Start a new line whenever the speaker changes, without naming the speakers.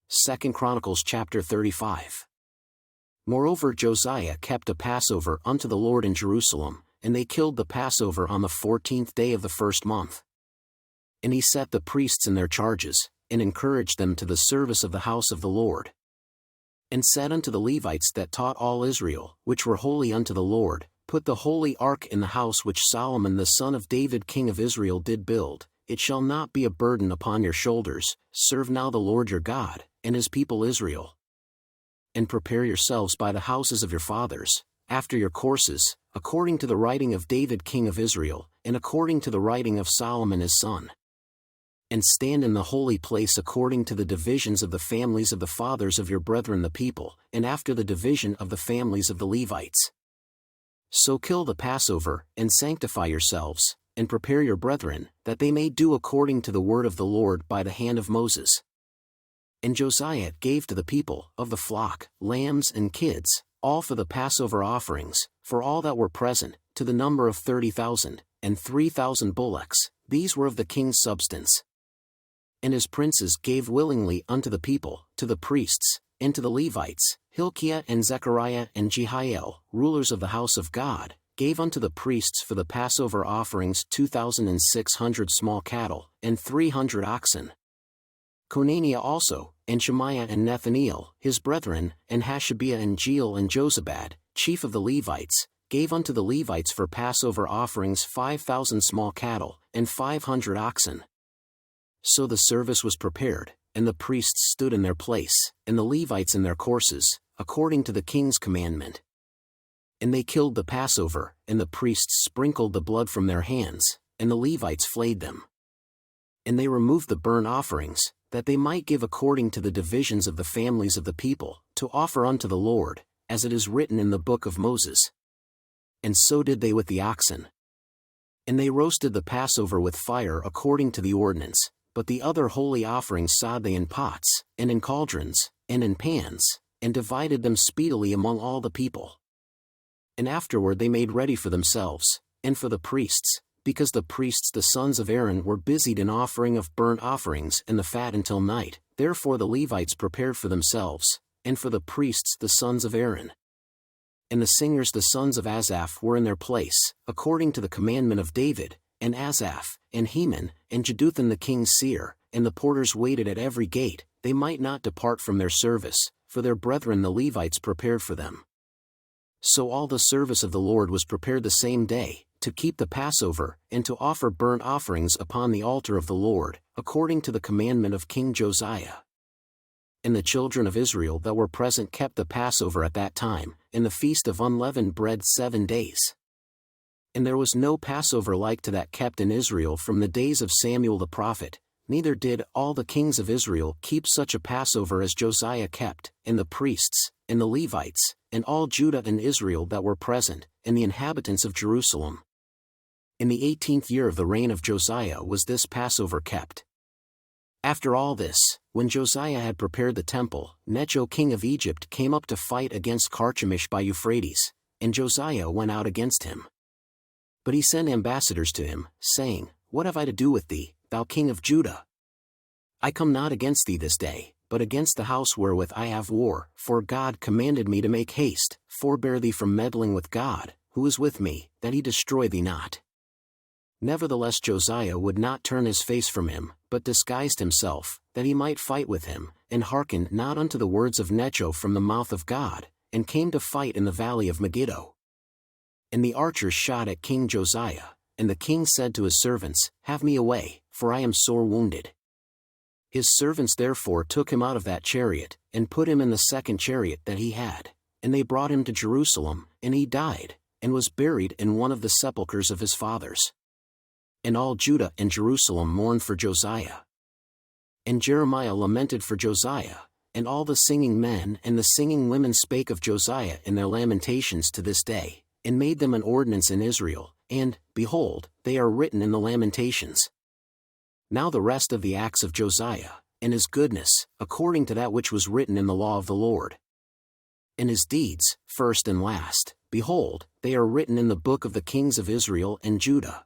2 Chronicles chapter 35. Moreover Josiah kept a Passover unto the Lord in Jerusalem, and they killed the Passover on the 14th day of the first month. And he set the priests in their charges, and encouraged them to the service of the house of the Lord. And said unto the Levites that taught all Israel, which were holy unto the Lord, Put the holy ark in the house which Solomon the son of David king of Israel did build. It shall not be a burden upon your shoulders. Serve now the Lord your God, and his people Israel. And prepare yourselves by the houses of your fathers, after your courses, according to the writing of David king of Israel, and according to the writing of Solomon his son. And stand in the holy place according to the divisions of the families of the fathers of your brethren the people, and after the division of the families of the Levites. So kill the Passover, and sanctify yourselves, and prepare your brethren, that they may do according to the word of the Lord by the hand of Moses. And Josiah gave to the people, of the flock, lambs and kids, all for the Passover offerings, for all that were present, to the number of 30,000, and 3,000 bullocks. These were of the king's substance. And his princes gave willingly unto the people, to the priests, and to the Levites. Hilkiah and Zechariah and Jehiel, rulers of the house of God, gave unto the priests for the Passover offerings 2,600 small cattle, and 300 oxen. Conaniah also, and Shemaiah and Nethaniel, his brethren, and Hashabiah and Jeiel and Jozabad, chief of the Levites, gave unto the Levites for Passover offerings 5,000 small cattle, and 500 oxen. So the service was prepared, and the priests stood in their place, and the Levites in their courses, according to the king's commandment. And they killed the Passover, and the priests sprinkled the blood from their hands, and the Levites flayed them. And they removed the burnt offerings, that they might give according to the divisions of the families of the people, to offer unto the Lord, as it is written in the book of Moses. And so did they with the oxen. And they roasted the Passover with fire according to the ordinance, but the other holy offerings sod they in pots, and in cauldrons, and in pans, and divided them speedily among all the people. And afterward they made ready for themselves, and for the priests, because the priests the sons of Aaron were busied in offering of burnt offerings and the fat until night, therefore the Levites prepared for themselves, and for the priests the sons of Aaron. And the singers the sons of Asaph were in their place, according to the commandment of David, and Asaph, and Heman, and Jeduthun the king's seer, and the porters waited at every gate, they might not depart from their service, for their brethren the Levites prepared for them. So all the service of the Lord was prepared the same day, to keep the Passover, and to offer burnt offerings upon the altar of the Lord, according to the commandment of King Josiah. And the children of Israel that were present kept the Passover at that time, in the feast of unleavened bread 7 days. And there was no Passover like to that kept in Israel from the days of Samuel the prophet, neither did all the kings of Israel keep such a Passover as Josiah kept, and the priests, and the Levites, and all Judah and Israel that were present, and the inhabitants of Jerusalem. In the 18th year of the reign of Josiah was this Passover kept. After all this, when Josiah had prepared the temple, Necho king of Egypt came up to fight against Carchemish by Euphrates, and Josiah went out against him. But he sent ambassadors to him, saying, What have I to do with thee, thou king of Judah? I come not against thee this day, but against the house wherewith I have war, for God commanded me to make haste. Forbear thee from meddling with God, who is with me, that he destroy thee not. Nevertheless Josiah would not turn his face from him, but disguised himself, that he might fight with him, and hearkened not unto the words of Necho from the mouth of God, and came to fight in the valley of Megiddo. And the archers shot at King Josiah, and the king said to his servants, Have me away, for I am sore wounded. His servants therefore took him out of that chariot, and put him in the second chariot that he had, and they brought him to Jerusalem, and he died, and was buried in one of the sepulchres of his fathers. And all Judah and Jerusalem mourned for Josiah. And Jeremiah lamented for Josiah, and all the singing men and the singing women spake of Josiah in their lamentations to this day, and made them an ordinance in Israel, and, behold, they are written in the Lamentations. Now the rest of the acts of Josiah, and his goodness, according to that which was written in the law of the Lord. And his deeds, first and last, behold, they are written in the book of the kings of Israel and Judah.